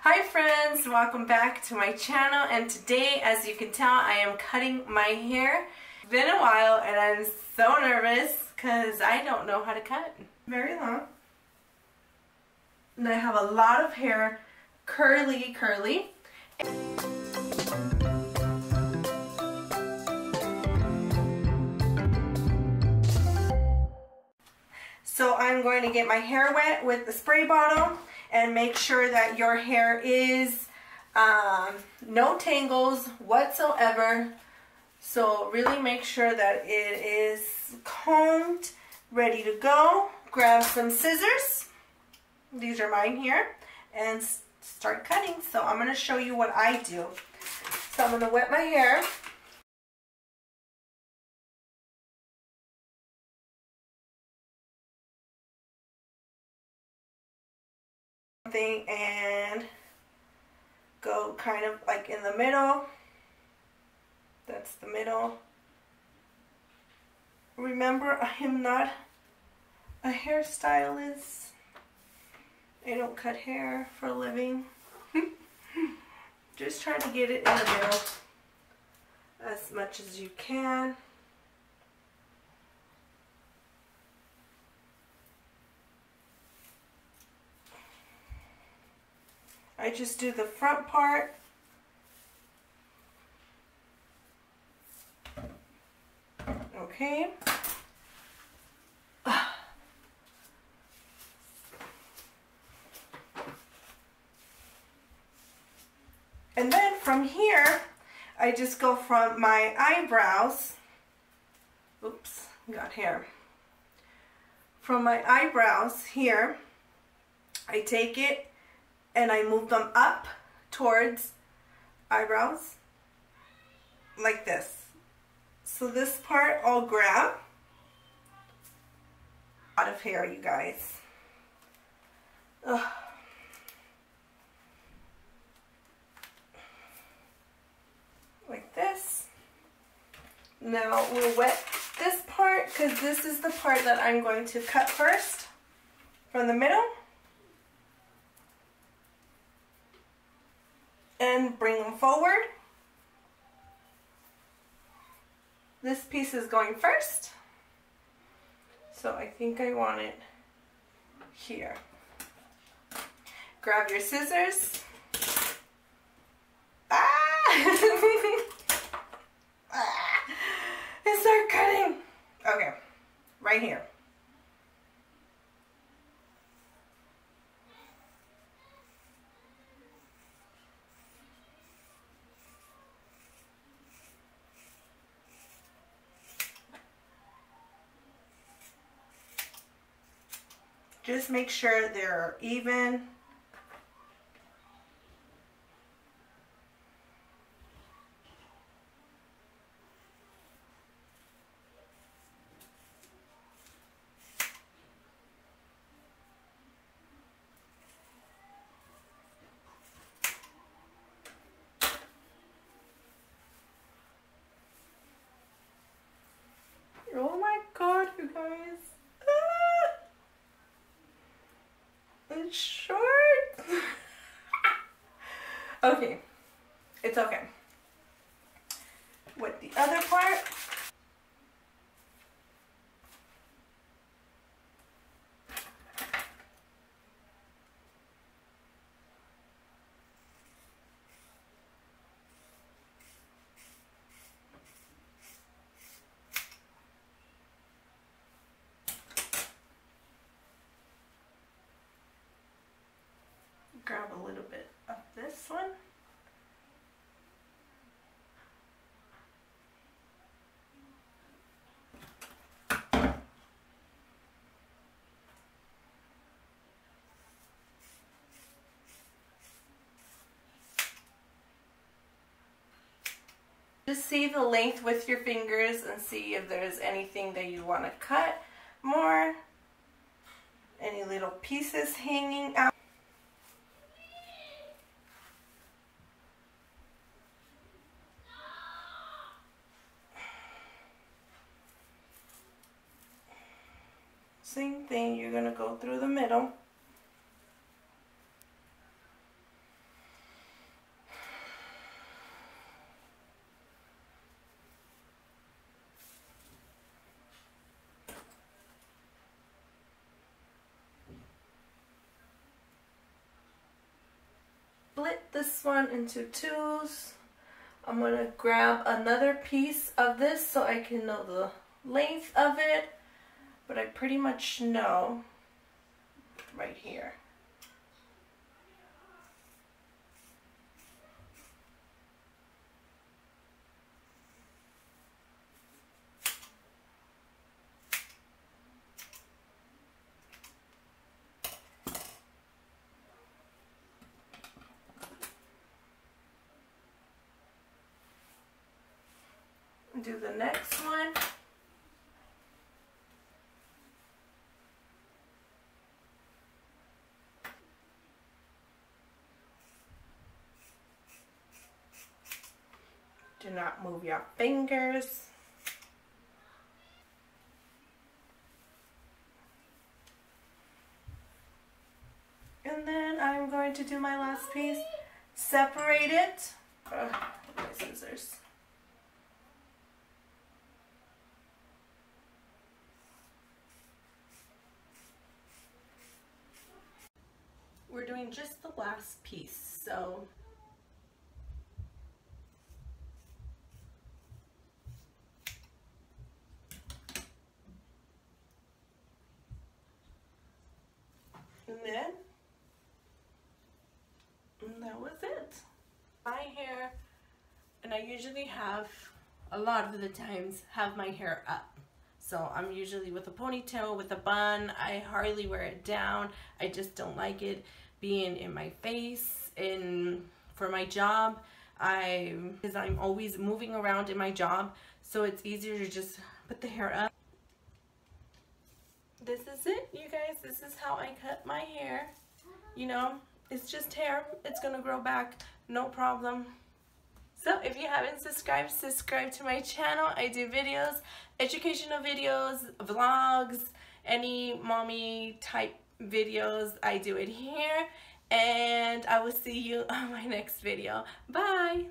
Hi friends, welcome back to my channel, and today, as you can tell, I am cutting my hair. It's been a while and I'm so nervous because I don't know how to cut. Very long. And I have a lot of hair, curly. So I'm going to get my hair wet with the spray bottle and make sure that your hair is no tangles whatsoever. So really make sure that it is combed, ready to go. Grab some scissors. These are mine here. And start cutting. So I'm going to show you what I do. So I'm going to wet my hair. And go kind of like in the middle. That's the middle. Remember, I am not a hairstylist. I don't cut hair for a living. Just try to get it in the middle as much as you can. I just do the front part. Okay. And then from here, I just go from my eyebrows. Oops, got hair. From my eyebrows here, I take it and I move them up towards eyebrows like this. So this part I'll grab. A lot of hair, you guys. Ugh. Like this. Now we'll wet this part because this is the part that I'm going to cut first from the middle. And bring them forward. This piece is going first. So I think I want it here. Grab your scissors. And start cutting. Okay, right here. Just make sure they're even. Oh my God, you guys. It's short. Okay, it's okay. With the other part, grab a little bit of this one. Just see the length with your fingers and see if there's anything that you want to cut more. Any little pieces hanging out. Same thing, you're going to go through the middle. this one into twos. I'm going to grab another piece of this so I can know the length of it, but I pretty much know right here. Do the next one. Do not move your fingers. And then I'm going to do my last piece. Separate it. My scissors. We're doing just the last piece, so and that was it. My hair, and I usually have, a lot of the times, have my hair up. So I'm usually with a ponytail, with a bun. I hardly wear it down. I just don't like it being in my face. And for my job, because I'm always moving around in my job, so it's easier to just put the hair up. This is it, you guys. This is how I cut my hair. You know, it's just hair. It's gonna grow back, no problem. So if you haven't subscribed, subscribe to my channel. I do videos, educational videos, vlogs, any mommy type videos. I do it here, and I will see you on my next video. Bye.